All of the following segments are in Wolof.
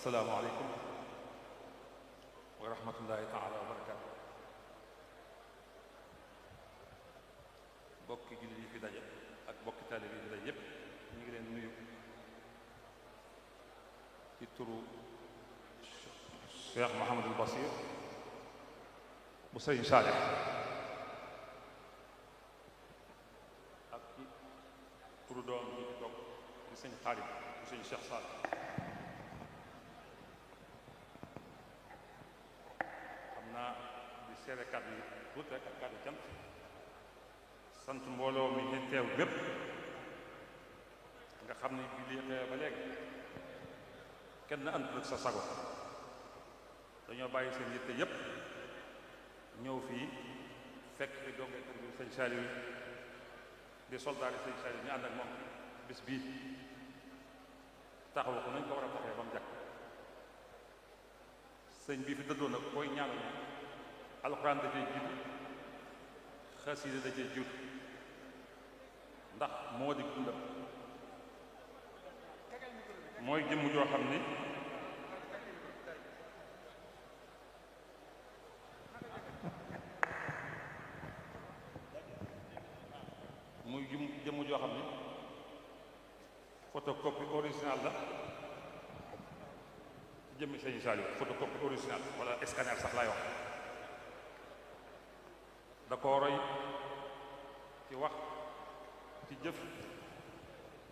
asalaamaaleykum wa rahmatullahi taala wa barakaatu. bokki jullit yi fi daje ak bokki taalib yi fi daje yépp ñu ngi leen nuyu ci turu Cheikh Mouhamadul Basir bu sëriñ Saalix ak ci turu doom ñi fi toog di sëñ Xaadim bu sëñ Cheikh Saalix. di seere kàddu yi tuuti rek ak kàddu cant sant mbooloo mi ñu teew bépp nga xam ne bi lii xew ba léegi kenn àndul ak sa sago dañoo bàyyi seen yitte yépp ñëw fii fekk fi dongee kër bi sëñ Saliou yi di soldaar yi sëñ Saliou ñu ànd ak moom bis bii taxawu ko nañ ko war a taxee ba mu jàkk sëñ bii fi dëddoon nag koy ñaanal alxuraan dafay jiitu xasida da cee jiitu ndax moo di dundam mooy jëmm joo xam ni muy jëmm joo xam ni photocopie original la ci jëmmi sëñ Saliou photocopie original wala scanner sax laay wax da ko roy ci wax ci jëf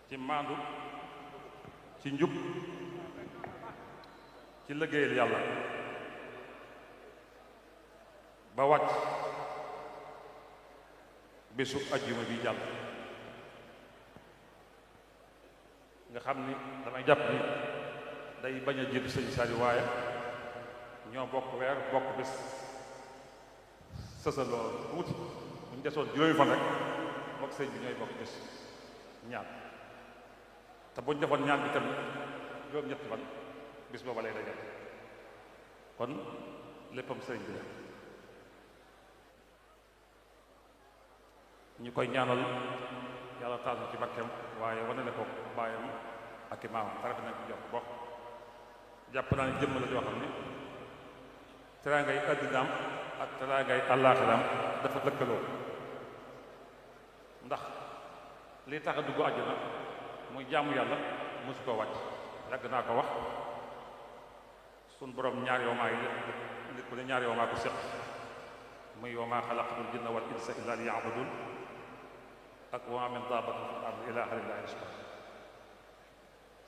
ci maandu ci njub ci liggéeyal yàlla ba wàcc bésu ajjuma bi jàll nga xam ni damay jàpp ni day bañ a jiitu sëñ Saliou waaye ñoo bokk weer bokk bés sësaloo tuuti bu ñu desoon juróomi fan rek bokk sëñ bi ñooy bokk bés ñaan te bu ñu defoon ñaan bi tam juróom-ñetti fan bis booba lay dajal kon léppam sëñ bi la ñu koy ñaanal yàlla taal ci barkeem waaye wane ne ko baayam ak i maamam tarafi nañ ko jox bokk jàpp naa ne jëmm la joo xam ne teraangay àddinaam ak teraangay àllaaxiraam dafa lëkkaloo ndax li tax a dugg àjjana muy jaamu yàlla mosu koo wàcc yàgg naa ko wax sun borom ñaar yoomaa yi nit ku ne ñaar yoomaa ko séq muy yoomaa xalaqtul jinna wal insa illa liya'budun ak wa maa min daabbatin fil ardi illaa alaa llaahi rizquhaa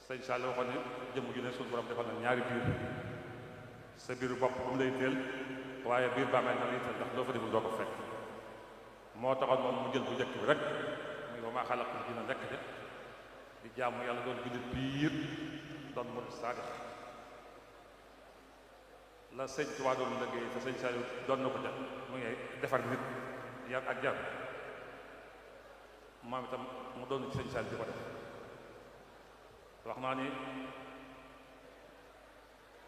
sëñ Saliou waxoon ne jëmm ju ne sun borom defal na ñaari biir sa biiru bopp bu mu lay teel waaye biir bàmmeel na lay teel ndax loo fa deful doo ko fekk moo taxoon moom mu jël bu njëkk bi rek muy wa maa xalaqtul jinna nekk de di jaamu yàlla doon jullit biir doon murid saadix la sëñ Tuubaa doon liggéey te sëñ Saliou doon na ko ja muy defar nit yar ak jar moom itam mu doon ci sëñ Saliou di ko def wax naa ni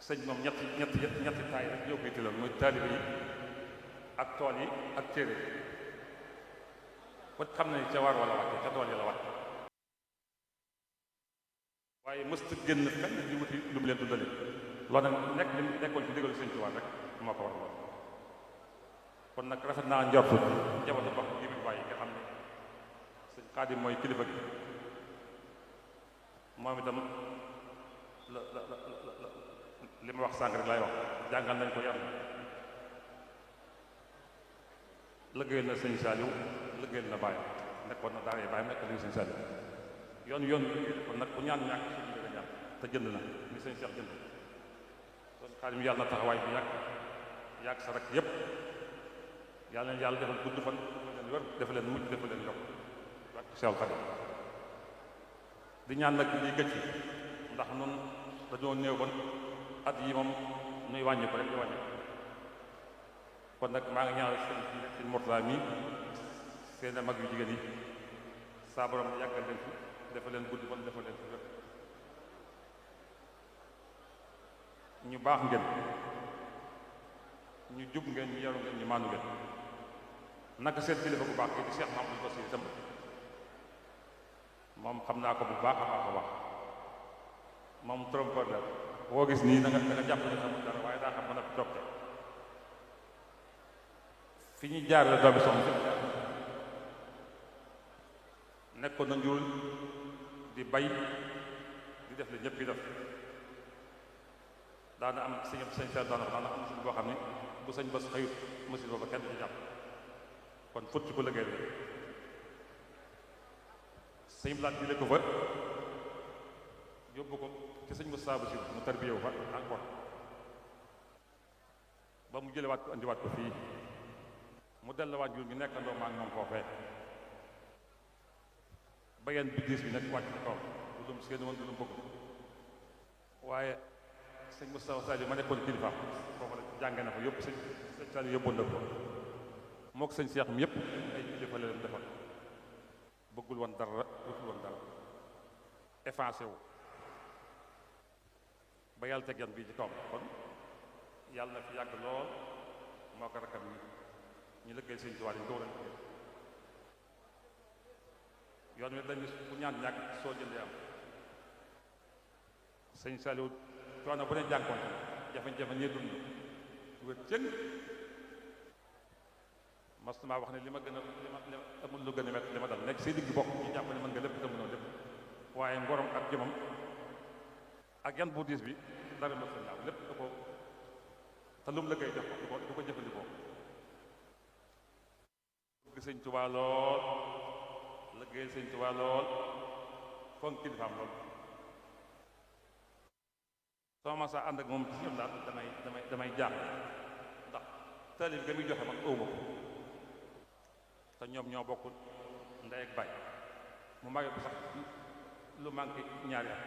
sëñ moom ñetti taay rek ñoo koy tëloon muy taalibe yi ak tool yi ak téere yi kon xam ne ca war wala wàcce ca tool yi la wàcc waaye mësta génn fenn di wuti lu mu leen dundale loolu nag nekk li nekkoon ci ndigalu sëñ Tuubaa rek moo ko war lool kon nag rafet naa njortu njabootu bokk gi mu bàyyi nga xam ne sëñ Xaadim mooy kilifa gi moom itam li ma wax sànq rek laay wax jàngal nañ ko yar liggéeyal na sëñ Saliou liggéeyal na bàyyam nekkoon na daara bàyyam nekk liggéey sëñ Saliou yoon kon nag ku ñaan ñàkk sëñ bi nga ñaan te jënd na ni sëñ Cheikh jënd kon Xaadim yàlla na taxawaay bi yàgg sa rek yépp yàlla na yàlla defal gudd fan defal leen wér defal leen mujj defal leen yokk ak Cheikh Xaadim di ñaan nag liy gëcc ndax nun dañoo néew bon at yi moom nuy wàññi ko rek di wàññi ko kon nag maa ngi ñaanal sëñ Mourtada mi seen mag yu jigéen yi saa borom yàggal leen fi dafa leen gudd fan dafa leen fi rek ñu baax ngeen ñu jub ngeen ñu yaru ngeen ñu maandu ngeen naka seen kilifa bu baax gi di Cheikh Mamadou Bassir itam moom xam naa ko bu baax a baax moom trompeur la boo gis nii da nga jàpp ne xamul dara waaye daa xam ba nag toog fi ñuy jaarale doomi soxna si nekkoon na njurul di bay di def li ñëpp yi def daana am sëñ sel daana ko daana am machine boo xam ne bu sëñ bas xëyut machine booba kenn ci jàpp kon fut ci ko liggéey la sëñ blaat bi ko fa yóbbu ko ci sëñ Moussa Ba si mu tarbiyewu fa encore ba mu jëlewaat ko andiwaat ko fii mu delluwaat jur gi nekkandoo maa ngi moom foofee bayeen bi diis bi nag wàcc ci kaw du lum seen woon du lum bëgg waaye sëñ Moustapha Sadio ma nekkoon kilifaam foofu la jànge na ko yëpp sëñ Sadio yóbboon na ko moo ko sëñ Seex mi yëpp ay kilifa la leen defal bëggul woon dara wutul woon dara effacé wu ba yàlla teg yan bii ci kawam kon yàlla na fi yàgg lool moo ko rakkam yi ñu lëggéey sëñ Tuubaa yi ko war a yoon wi dañu bu ñaan ñàkk soo jëndee am sëñ Saliou coono bu ne jànkoon jafe-jafe ñee dund wér cëng mas maa wax ne li ma gën a amul lu gën a métti li ma dal nekk say digg bokk ñu jàpp ne mën nga lépp te mënoo lépp waaye ngorom ak jëmam ak yan bu diis bi dara mos a ñaaw lépp da ko te lu mu la koy jox du ko jëfandikoo bëgg sëñ Tuubaa lool liggéey sëñ Tuubaa lool fonk kilifaam lool soo ma saa ànd ak moom ci ñoom daal damay jaax ndax taalib ga muy joxe man ëwma ko te ñoom ñoo bokk ndey ak baay mu mage ko sax lu manqué ñaari at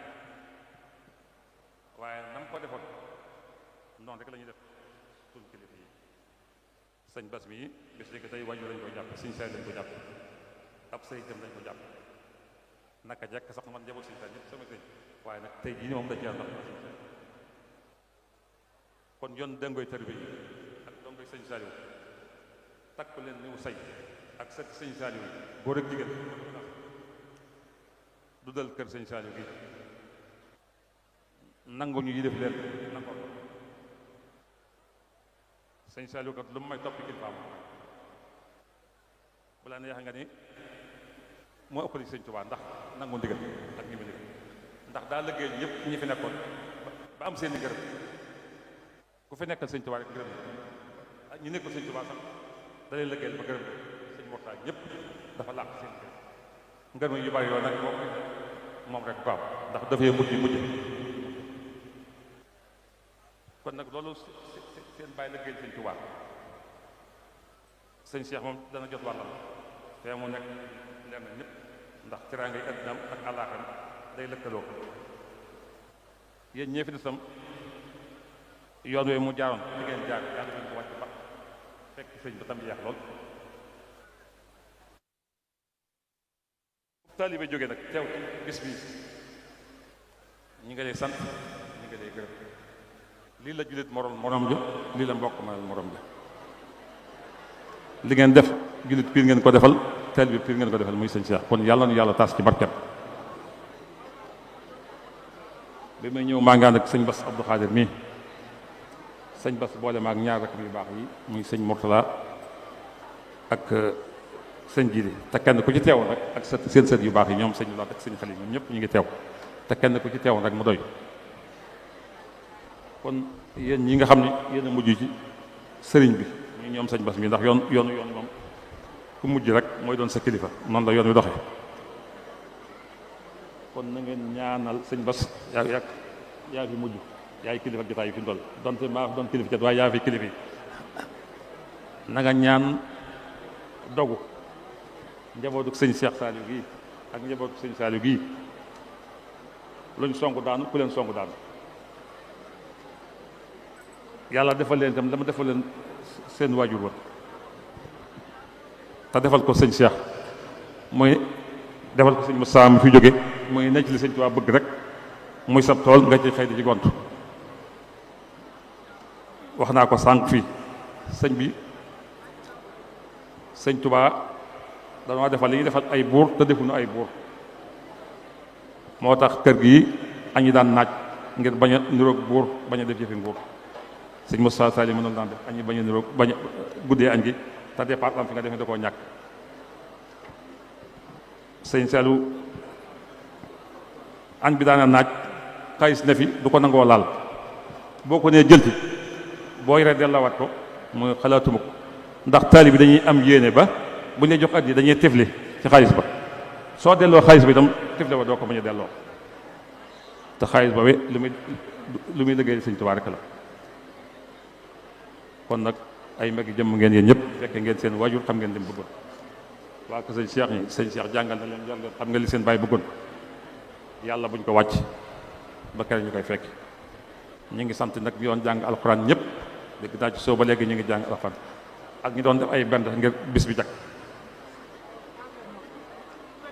waaye nam ko defoon noonu rek la ñuy def suñ kilifa yi sëñ bas mi bis léegi tey wàññi lañ ko jàpp sëñ say lañ ko jàpp ab sëriñam lañ ko jàpp naka jekk sax man njaboot sëñ say ñëpp sama sëñ waaye nag tey jii ni moom da ci yàlla ndax kon yoon dangoy tarbi yi ak dongoy sëñ Saliou takk leen niw say ak sët sëñ Saliou yi góor ak jigéen du dal kër sëñ Saliou gi nangu ñu yi def leen nangoo ko sëñ Saliou kat lu mu may toppi kilifaam balaa ne yax nga ni moo ëppali sëñ Tuubaa ndax nangu ndigal ak ñi mu ndigal ndax daa liggéey ñëpp ñi fi nekkoon ba am seen i gërëm ku fi nekkal sëñ Tuubaa rek gërëm ak ñi nekkul sëñ Tuubaa sax da lay liggéeyal ba gërëm sëñ Mourtada ñëpp dafa làq seen ngërëm yu bari yoo nag moom rek ko am ndax dafay mujj kon nag loolu seen bàyyi liggéeyal sëñ Tuubaa sëñ Cheikh moom dana jot wàllam fee mu nekk leer na ñëpp ndax teraanga yi àddinaam ak àllaaxam day lëkkaloo yéen ñee fi desam yoon wooyu mu jaaroon di ngeen jaar yàlla ñu ko wàcc ba fekk sëñ ba tam yeex lool taalibe jógee nag teew ci bis bi ñi nga lay sant ñi nga lay gërëm lii la jullit morom ja lii la mbokk ma morom ja li ngeen def jullit piir ngeen ko defal taalibe piir ngeen ko defal muy sëñ Cheikh kon yàlla nu yàlla taas ci barket bi may ñëw maa ngi ànd ak sëñ Bass Abdou Khadir mii sëñ Bass boole ma ak ñaar rakk yu baax yi muy sëñ Mourtala ak sëñ Jili te kenn ku ci teewoon rek ak seen sët yu baax yi ñoom sëñ Laat ak sëñ Xalil ñoom ñëpp ñu ngi teew te kenn ku ci teewoon rek mu doy kon yéen ñi nga xam ne yéen a mujj ci sëriñ bi ñu ñoom sëñ Bass mi ndax yoon moom ku mujj rek mooy doon sa kilifa noonu la yoon wi doxee kon na ngeen ñaanal sëñ Bass yaa fi mujj yaay kilifa jotaay yi fi mu toll donte maa doon kilifa cat waaye yaa fi kilifa yi na nga ñaan dogu njabootu sëñ Cheikh Saliou gii ak njabootu sëñ Saliou gii luñ songu daanu ku leen songu daanu yàlla defal leen itam dama defal leen seen waajur wa te defal ko sëñ Cheikh mooy defal ko sëñ Moussa mi fi jóge mooy necc li sëñ Tuubaa bëgg rek muy sab tool nga ci xëy di ci gont wax naa ko sànq fii sëñ bi sëñ Tuubaa danoo defal li ñuy defal ay buur te defuñu ay buur moo tax kër gi añi daan naaj ngir bañ a niroog buur bañ a def jëfi nguur sëñ Moussa Sali mënul daan def añ yi bañ a niroog bañ a guddee añ gi te départ am fi nga defee da koo ñàkk sëñ Saliou añ bi daana naaj xaalis ne fi du ko nangoo laal boo ko nee jëlti boo yoree dellawaat ko mooy xalaatuma ko ndax taali bi dañuy am yéene ba bu ñu jox at yi dañuy tifli ci xaalis ba soo delloo xaalis bi itam tifli ba doo ko bañ a delloo te xaalis ba we lu muy liggéey sëñ Tuubaa rek la kon nag ay magi jëmm ngeen yéen ñëpp fekke ngeen seen waajur xam ngeen li mu bëggoon waa ko sëñ Cheikh ñi sëñ Cheikh jàngal na leen jàngal xam nga li seen baay bëggoon yàlla buñ ko wàcc ba kere ñu koy fekk ñu ngi sant nag ñu doon jàng alxuraan ñëpp dégg naa ci soo ba léegi ñu ngi jàng alxuraan ak ñu doon def ay bend ngir bis bi jag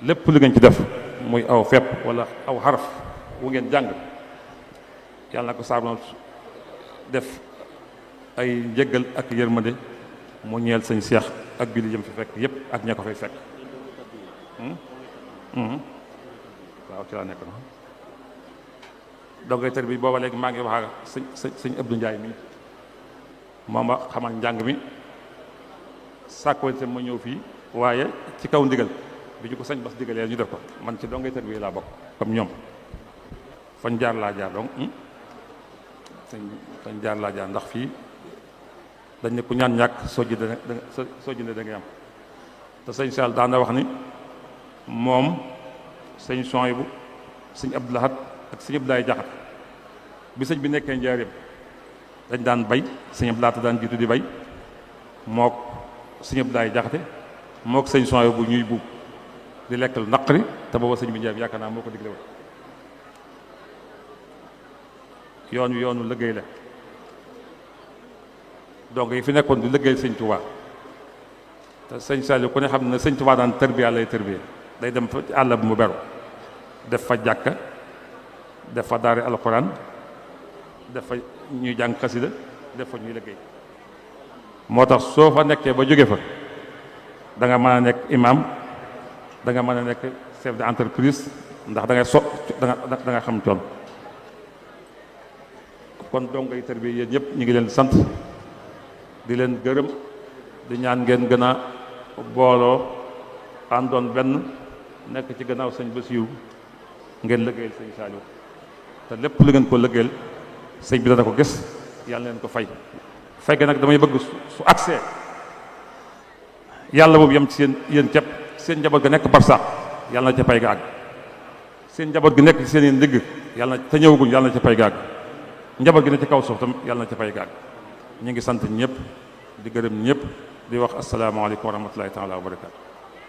lépp lu ngeen ci def muy aw fepp wala aw xaraf wu ngeen jàng yàlla na ko saabnoon def ay njëggal ak yërmande mu ñeel sëñ Cheikh ak julli jëm fi fekk yëpp ak ña ko fay fekk waaw ci laa nekk na dongay tër bi booba léegi maa ngi wax ak sëñ Abdou Ndiaye mi moom ma xamal njàng mi sàkkoonte ma ñëw fii waaye ci kaw ndigal bi ñu ko sañ bas digalee ñu def ko man ci dongay tër bi laa bokk comme ñoom fañ jaar laa jaar donc fañ jaar laa jaar ndax fii dañ ne ku ñaan ñàkk soo jëndee da ngay am te sëñ Sall daan na wax ni moom sëñ Sohaybu sëñ Abdou Lahad ak sëñ Abdoulaye Jaxat bi sëñ bi nekkee njaareem dañ daan bay sëñ Abdou Lahad daan jiitu di bay mook sëñ Abdoulaye Jaxate mook sëñ Sohaybu ñuy buub di lekk lu naqari te booba sëñ bi njaareem yaakaar naa moo ko digle woon yoonu liggéey la donc yi fi nekkoon di liggéey sëñ Tuubaa te sëñ Saliou ku ne xam ne sëñ Tuubaa daan tërbiya lay tërbiya day dem fa ci àll bu mu beru def fa jàkka def fa daari alxuraan def fa ñuy jàng xasida def fa ñuy liggéey moo tax soo fa nekkee ba jóge fa da nga mën a nekk imam da nga mën a nekk chef d'entreprise ndax da nga xam coon kon donc ay tërbiya yéen ñëpp ñu ngi leen sant di leen gërëm di ñaan ngeen gën a booloo àndoon benn nekk ci gannaaw sëñ Bassirou ngeen liggéeyal sëñ Saliou te lépp lu ngeen ko liggéeyal sëñ bi dana ko gis yàlla leen ko fay fekke nag damay bëgg su accès yàlla boobu yem ci seen yéen képp seen njaboot ga nekk barsax yàlla na ca pay ga àgg seen njaboot gi nekk ci seen yéen ndigg yàlla na te ñëwaguñ yàlla na ca pay ga àgg njaboot gi ne ci kaw suuf tam yàlla na ca pay ga àgg ñu ngi sant ñëpp di gërëm ñëpp di wax asalaamaaleykum wa rahmatulahi taala wa barakaatu